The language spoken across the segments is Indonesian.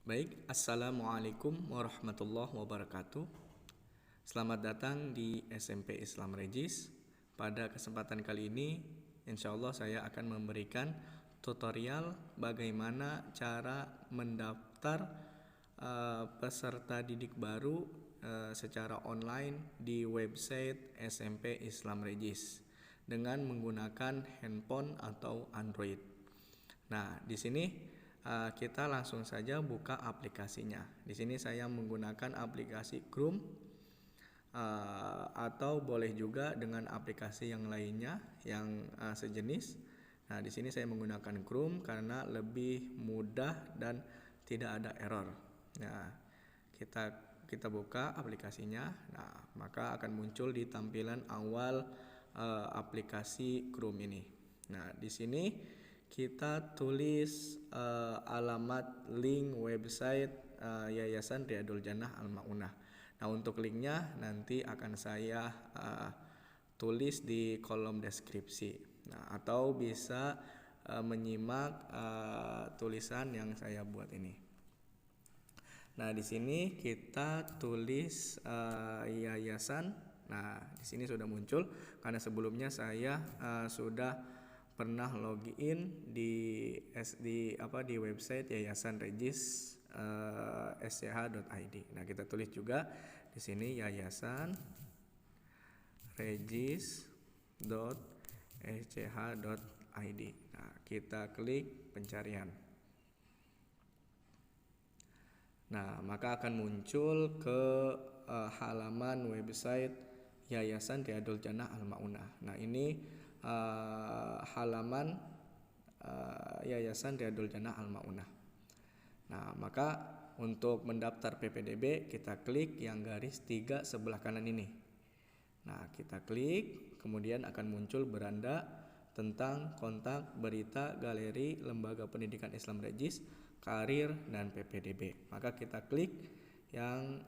Baik, Assalamualaikum warahmatullahi wabarakatuh. Selamat datang di SMP Islam Regis. Pada kesempatan kali ini, insya Allah saya akan memberikan tutorial bagaimana cara mendaftar peserta didik baru secara online di website SMP Islam Regis dengan menggunakan handphone atau Android. Nah, di sini kita langsung saja buka aplikasinya. Di sini saya menggunakan aplikasi Chrome atau boleh juga dengan aplikasi yang lainnya yang sejenis. Nah, di sini saya menggunakan Chrome karena lebih mudah dan tidak ada error. Nah, kita buka aplikasinya. Nah, maka akan muncul di tampilan awal aplikasi Chrome ini. Nah, di sini kita tulis alamat link website Yayasan Riyadul Jannah Al-Ma'unah. Nah, untuk linknya nanti akan saya tulis di kolom deskripsi. Nah, atau bisa menyimak tulisan yang saya buat ini. Nah, di sini kita tulis yayasan. Nah, di sini sudah muncul karena sebelumnya saya sudah pernah login di website Yayasan Regis sch.id. Nah, kita tulis juga di sini Yayasan regis.sch.id. Nah, kita klik pencarian. Nah, maka akan muncul ke halaman website Yayasan Riyadul Jannah Al-Ma'unah. Nah, ini halaman Yayasan Riyadul Jannah Al-Ma'unah. Nah, maka untuk mendaftar PPDB kita klik yang garis 3 sebelah kanan ini. Nah, kita klik, kemudian akan muncul beranda tentang kontak, berita, galeri, lembaga pendidikan Islam Regis, karir, dan PPDB. Maka kita klik yang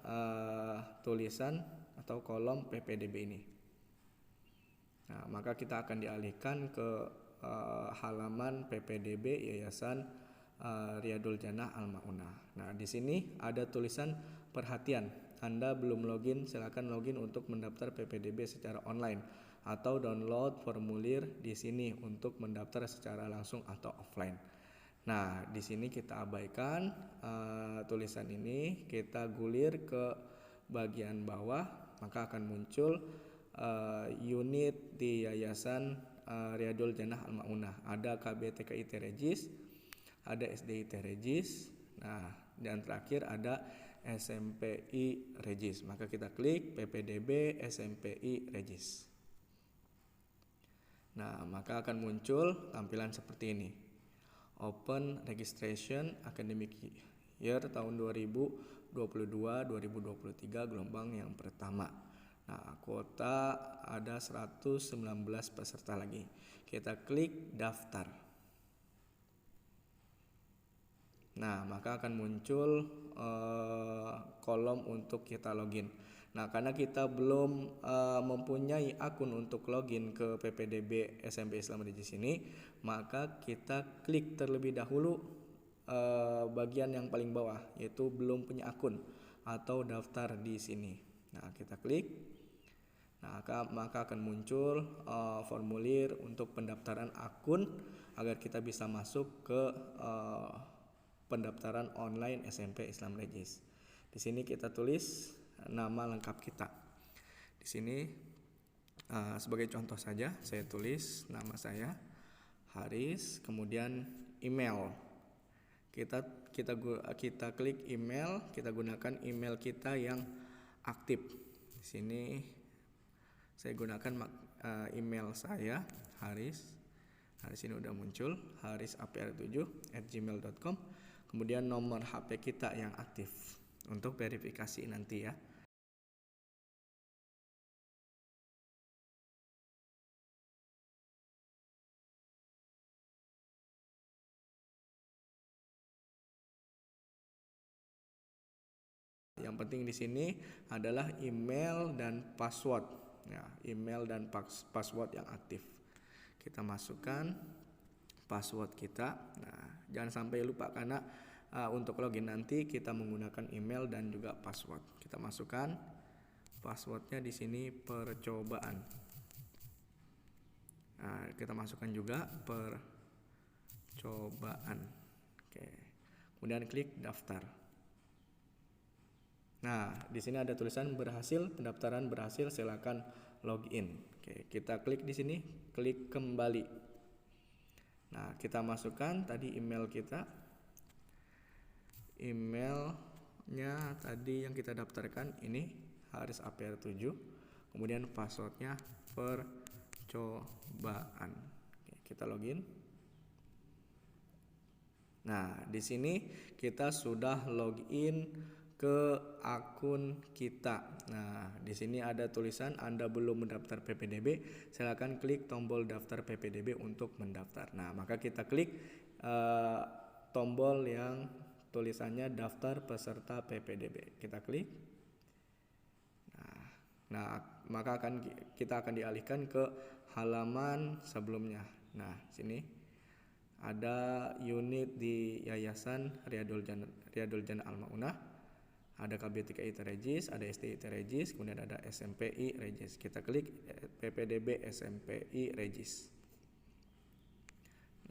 tulisan atau kolom PPDB ini. Nah, maka kita akan dialihkan ke halaman PPDB Yayasan Riyadul Jannah Al-Ma'unah. Nah, di sini ada tulisan perhatian. Anda belum login, silakan login untuk mendaftar PPDB secara online atau download formulir di sini untuk mendaftar secara langsung atau offline. Nah, di sini kita abaikan tulisan ini, kita gulir ke bagian bawah, maka akan muncul unit di Yayasan Riyadul Jannah Al-Ma'unah. Ada KBTKIT Regis, ada SDIT Regis, nah, dan terakhir ada SMPI Regis. Maka kita klik PPDB SMPI Regis. Nah, maka akan muncul tampilan seperti ini. Open registration academic year tahun 2022-2023 gelombang yang pertama. Nah, kuota ada 119 peserta lagi. Kita klik daftar. Nah, maka akan muncul kolom untuk kita login. Nah, karena kita belum mempunyai akun untuk login ke PPDB SMP Islam Regis ini, maka kita klik terlebih dahulu bagian yang paling bawah, yaitu belum punya akun atau daftar di sini. Nah, kita klik. Nah, maka akan muncul formulir untuk pendaftaran akun agar kita bisa masuk ke pendaftaran online SMP Islam Regis. Di sini kita tulis nama lengkap kita. Di sini sebagai contoh saja saya tulis nama saya Haris, kemudian email. Kita klik email, kita gunakan email kita yang aktif. Di sini saya gunakan email saya Haris. Nah, di sini udah muncul harisapr7@gmail.com. Kemudian nomor HP kita yang aktif untuk verifikasi nanti ya. Yang penting di sini adalah email dan password. Ya, email dan password yang aktif. Kita masukkan password kita. Nah, jangan sampai lupa karena untuk login nanti kita menggunakan email dan juga password. Kita masukkan passwordnya di sini percobaan. Nah, kita masukkan juga percobaan. Oke. Kemudian klik daftar. Nah, di sini ada tulisan berhasil, pendaftaran berhasil, silakan login. Oke, kita klik di sini, klik kembali. Nah, kita masukkan tadi email kita. Emailnya tadi yang kita daftarkan ini Haris APR 7. Kemudian passwordnya percobaan. Oke, kita login. Nah, di sini kita sudah login ke akun kita. Nah, di sini ada tulisan Anda belum mendaftar PPDB, silakan klik tombol daftar PPDB untuk mendaftar. Nah, maka kita klik tombol yang tulisannya daftar peserta PPDB. Kita klik. Nah, maka kita akan dialihkan ke halaman sebelumnya. Nah, sini ada unit di Yayasan Riyadul Jannah Al-Maunah. Ada KB3IT Regis, ada STIT Regis, kemudian ada SMPI Regis. Kita klik PPDB SMPI Regis.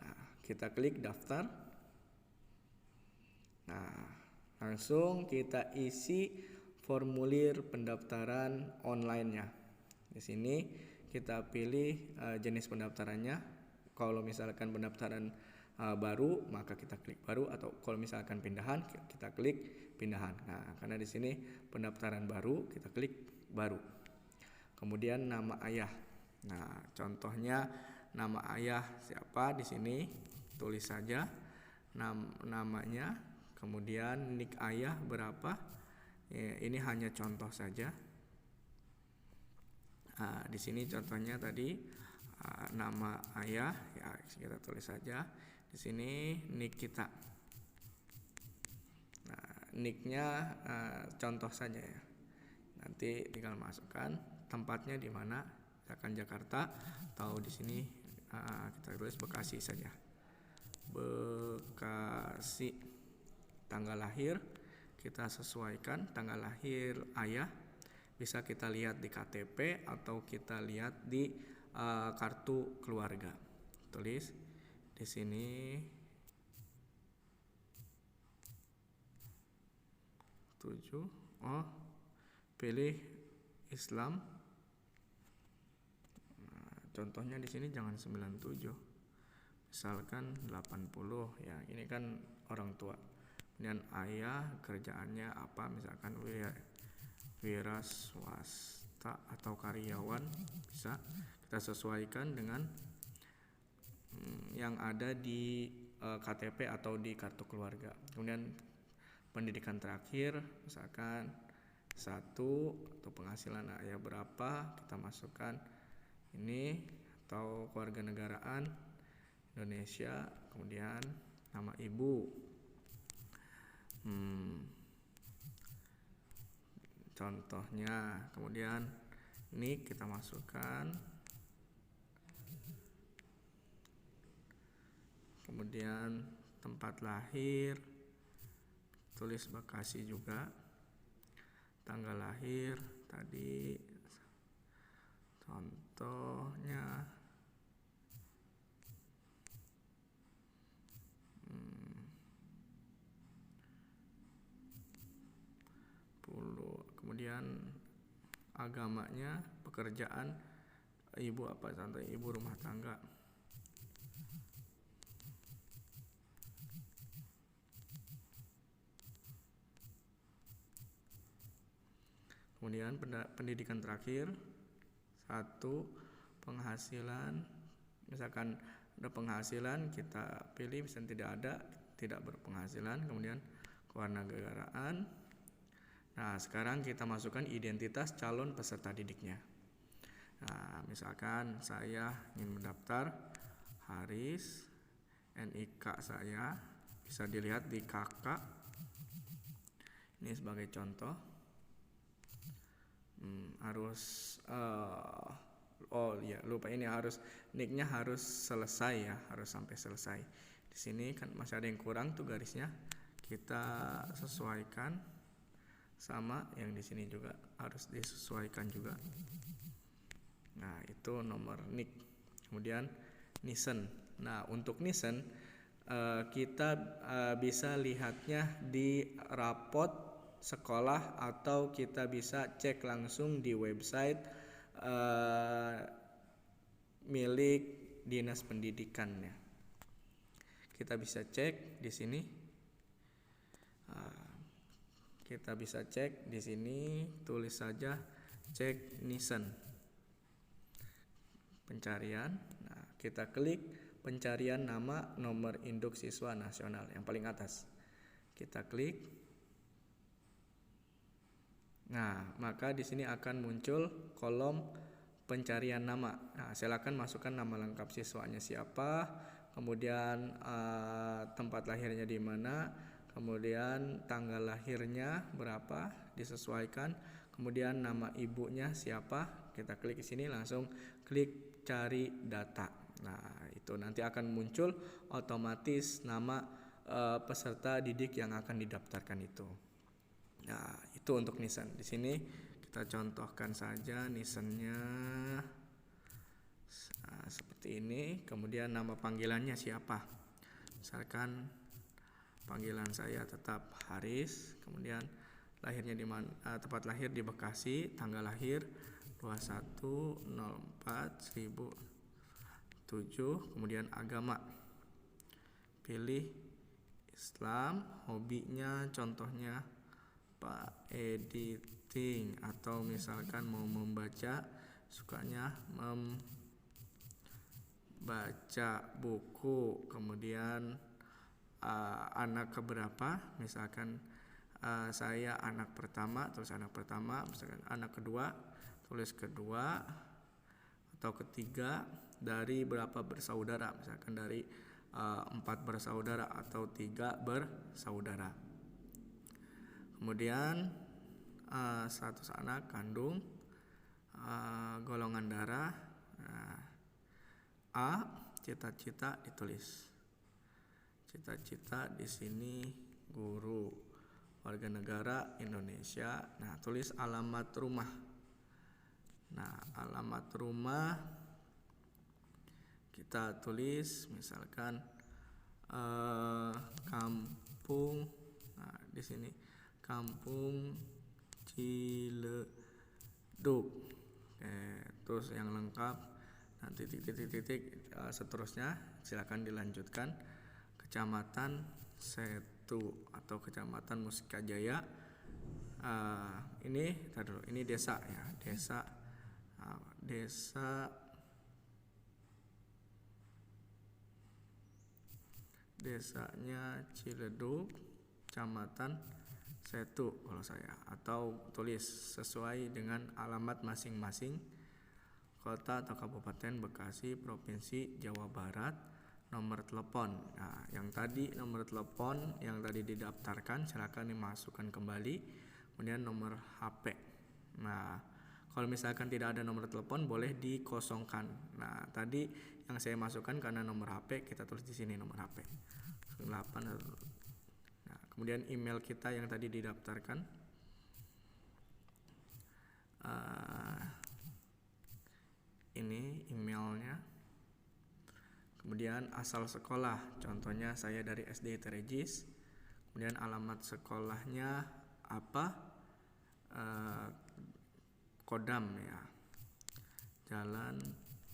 Nah, kita klik daftar. Nah, langsung kita isi formulir pendaftaran online-nya. Di sini kita pilih jenis pendaftarannya. Kalau misalkan pendaftaran baru, maka kita klik baru, atau kalau misalkan pindahan, kita klik pindahan. Nah, karena di sini pendaftaran baru, kita klik baru. Kemudian nama ayah. Nah, contohnya nama ayah siapa di sini, tulis saja namanya. Kemudian nik ayah berapa? Ini hanya contoh saja. Di sini contohnya tadi nama ayah, ya kita tulis saja. Di sini nik kita. Nicknya contoh saja ya. Nanti tinggal masukkan tempatnya di mana, misalkan Jakarta, atau di sini kita tulis Bekasi saja. Bekasi. Tanggal lahir kita sesuaikan, tanggal lahir ayah bisa kita lihat di KTP atau kita lihat di kartu keluarga. Tulis di sini. Pilih Islam. Contohnya di sini jangan 97. Misalkan 80 ya. Ini kan orang tua. Kemudian ayah kerjaannya apa? Misalkan wira swasta atau karyawan, bisa kita sesuaikan dengan yang ada di KTP atau di kartu keluarga. Kemudian pendidikan terakhir, misalkan 1 atau penghasilan ayah berapa, kita masukkan ini, atau kewarganegaraan Indonesia, kemudian nama ibu, contohnya, kemudian nik kita masukkan, kemudian tempat lahir tulis Bekasi juga, tanggal lahir tadi contohnya kemudian agamanya, pekerjaan ibu apa, contoh ibu rumah tangga. Kemudian pendidikan terakhir 1 penghasilan, misalkan ada penghasilan kita pilih, misalkan tidak ada, tidak berpenghasilan. Kemudian kewarganegaraan. Nah, sekarang kita masukkan identitas calon peserta didiknya. Nah, misalkan saya ingin mendaftar Haris, NIK saya bisa dilihat di KK. Ini sebagai contoh. Lupa ini harus nicknya harus selesai ya, harus sampai selesai. Di sini kan masih ada yang kurang tuh garisnya, kita sesuaikan sama yang di sini juga harus disesuaikan juga. Nah, itu nomor NIK. Kemudian Nisan. Nah, untuk Nisan kita bisa lihatnya di rapot sekolah atau kita bisa cek langsung di website milik Dinas Pendidikannya. Kita bisa cek di sini. Kita bisa cek di sini, tulis saja cek Nisan. Pencarian. Nah, kita klik pencarian nama nomor induk siswa nasional yang paling atas. Kita klik. Nah, maka di sini akan muncul kolom pencarian nama. Nah, silakan masukkan nama lengkap siswanya siapa, kemudian tempat lahirnya di mana, kemudian tanggal lahirnya berapa disesuaikan, kemudian nama ibunya siapa. Kita klik di sini, langsung klik cari data. Nah, itu nanti akan muncul otomatis nama peserta didik yang akan didaftarkan itu. Nah, itu untuk Nisan. Di sini kita contohkan saja Nisannya seperti ini. Kemudian nama panggilannya siapa? Misalkan panggilan saya tetap Haris. Kemudian lahirnya di mana? Tempat lahir di Bekasi. Tanggal lahir 21/04/1007. Kemudian agama, pilih Islam. Hobinya contohnya Pak editing, atau misalkan mau membaca, sukanya membaca buku. Kemudian anak keberapa, misalkan saya anak pertama, tulis anak pertama. Misalkan anak kedua, tulis kedua atau ketiga. Dari berapa bersaudara, misalkan dari 4 bersaudara atau 3 bersaudara. Kemudian status anak kandung, golongan darah, A, cita-cita ditulis. Cita-cita di sini guru, warga negara Indonesia. Nah, tulis alamat rumah. Nah, alamat rumah kita tulis misalkan kampung. Nah, di sini Kampung Ciledug. Terus yang lengkap nanti titik-titik seterusnya silakan dilanjutkan. Kecamatan Setu atau Kecamatan Musikajaya. Ini desa ya, desanya Ciledug, Kecamatan Setu kalau saya, atau tulis sesuai dengan alamat masing-masing kota atau kabupaten Bekasi, provinsi Jawa Barat, nomor telepon. Nah, yang tadi nomor telepon yang tadi didaftarkan silakan dimasukkan kembali, kemudian nomor HP. Nah, kalau misalkan tidak ada nomor telepon boleh dikosongkan. Nah, tadi yang saya masukkan karena nomor HP, kita tulis di sini nomor HP 8. Kemudian email kita yang tadi didaftarkan, ini emailnya. Kemudian asal sekolah, contohnya saya dari SD Teregis. Kemudian alamat sekolahnya apa, Kodam ya, Jalan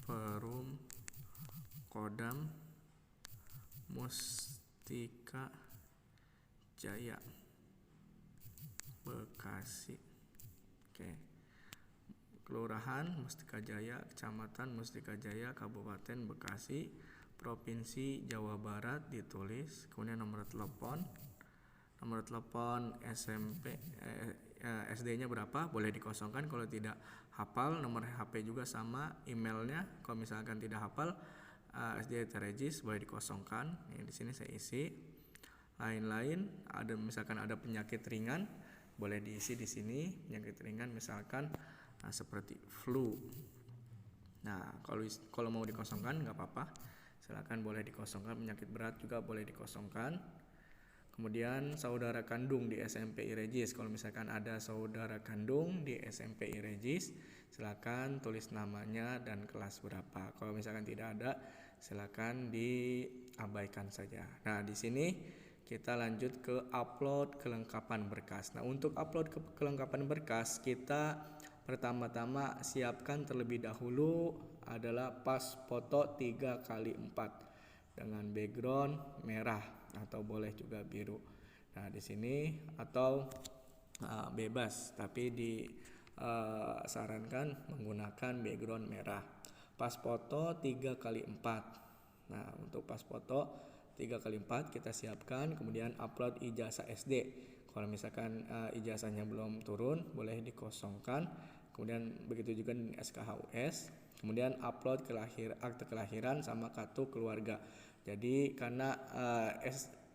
Perum Kodam Mustika Jaya Bekasi. Oke. Kelurahan Mustika Jaya, Kecamatan Mustika Jaya, Kabupaten Bekasi, Provinsi Jawa Barat ditulis. Kemudian nomor telepon SMP, SD-nya berapa boleh dikosongkan kalau tidak hafal. Nomor HP juga sama, emailnya kalau misalkan tidak hafal SD Teregis boleh dikosongkan. Di sini saya isi. Lain-lain, misalkan ada penyakit ringan boleh diisi di sini. Penyakit ringan misalkan seperti flu. Nah, kalau mau dikosongkan nggak apa-apa, silakan boleh dikosongkan. Penyakit berat juga boleh dikosongkan. Kemudian saudara kandung di SMPI Regis. Kalau misalkan ada saudara kandung di SMPI Regis, silakan tulis namanya dan kelas berapa. Kalau misalkan tidak ada, silakan diabaikan saja. Nah, di sini kita lanjut ke upload kelengkapan berkas. Nah, untuk upload kelengkapan berkas, kita pertama-tama siapkan terlebih dahulu adalah pas foto 3x4 dengan background merah atau boleh juga biru. Nah, di sini atau bebas, tapi disarankan menggunakan background merah. Pas foto 3x4. Nah, untuk pas foto 3x4 kita siapkan, kemudian upload ijazah SD. Kalau misalkan ijazahnya belum turun, boleh dikosongkan. Kemudian begitu juga dengan SKHUS. Kemudian upload akte kelahiran sama kartu keluarga. Jadi karena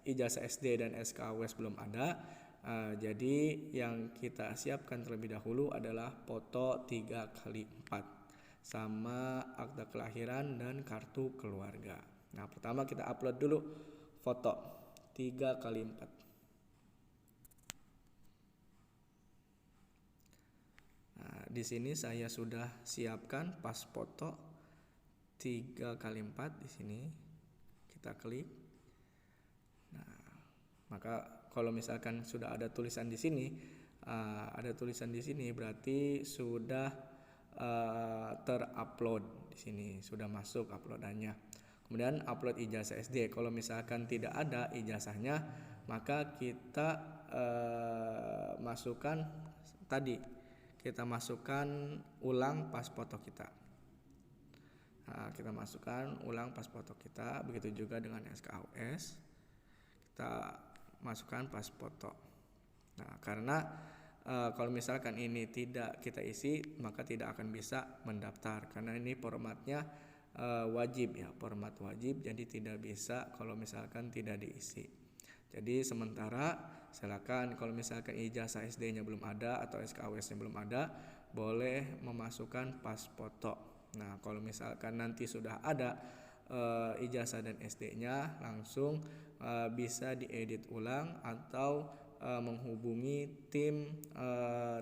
ijazah SD dan SKHUS belum ada, jadi yang kita siapkan terlebih dahulu adalah foto 3x4 sama akte kelahiran dan kartu keluarga. Nah, pertama kita upload dulu foto 3x4. Nah, di sini saya sudah siapkan pas foto 3x4 di sini. Kita klik. Nah, maka kalau misalkan sudah ada tulisan di sini, berarti sudah terupload di sini, sudah masuk uploadannya. Kemudian upload ijazah SD. Kalau misalkan tidak ada ijazahnya, maka kita masukkan ulang pas foto kita. Nah, kita masukkan ulang pas foto kita. Begitu juga dengan SKHUS, kita masukkan pas foto. Nah, karena kalau misalkan ini tidak kita isi, maka tidak akan bisa mendaftar, karena ini formatnya wajib ya, format wajib, jadi tidak bisa kalau misalkan tidak diisi. Jadi sementara silakan kalau misalkan ijazah SD-nya belum ada atau SKHUS-nya belum ada, boleh memasukkan pas foto. Nah, kalau misalkan nanti sudah ada ijazah dan SD-nya, langsung bisa diedit ulang atau menghubungi tim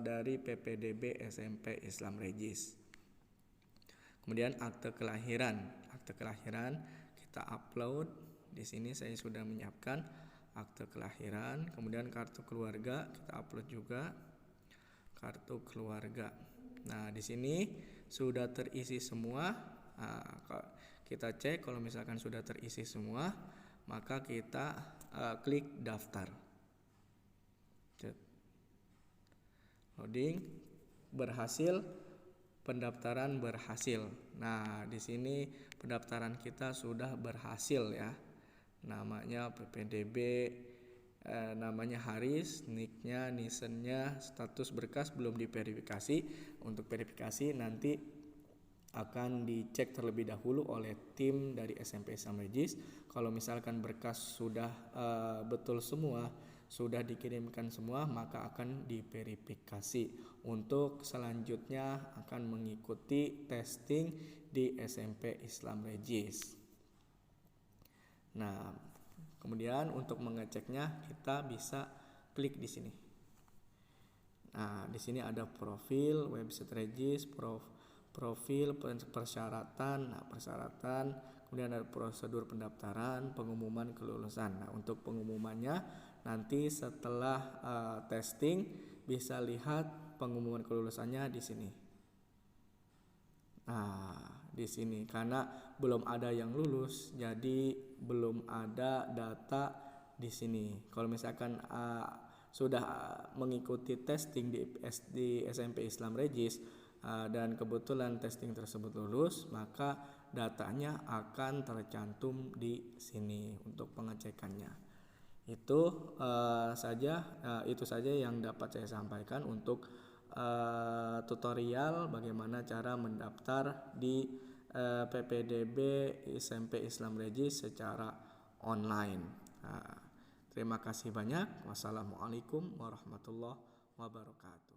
dari PPDB SMP Islam Regis. Kemudian akte kelahiran kita upload. Di sini saya sudah menyiapkan akte kelahiran. Kemudian kartu keluarga kita upload juga, kartu keluarga. Nah, di sini sudah terisi semua. Nah, kita cek kalau misalkan sudah terisi semua, maka kita klik daftar. Loading, berhasil, pendaftaran berhasil. Nah, di sini pendaftaran kita sudah berhasil ya. Namanya PPDB, namanya Haris, nicknya, nisennya, status berkas belum diverifikasi. Untuk verifikasi nanti akan dicek terlebih dahulu oleh tim dari SMP Islam Regis. Kalau misalkan berkas sudah betul semua, sudah dikirimkan semua, maka akan diverifikasi. Untuk selanjutnya akan mengikuti testing di SMP Islam Regis. Nah, kemudian untuk mengeceknya kita bisa klik di sini. Nah, di sini ada profil, website Regis, profil, persyaratan. Nah, persyaratan, kemudian ada prosedur pendaftaran, pengumuman kelulusan. Nah, untuk pengumumannya nanti setelah testing bisa lihat pengumuman kelulusannya di sini. Nah, di sini karena belum ada yang lulus, jadi belum ada data di sini. Kalau misalkan sudah mengikuti testing di SMP Islam Regis dan kebetulan testing tersebut lulus, maka datanya akan tercantum di sini untuk pengecekannya. Itu saja yang dapat saya sampaikan untuk tutorial bagaimana cara mendaftar di PPDB SMP Islam Regis secara online. Terima kasih banyak. Wassalamualaikum warahmatullahi wabarakatuh.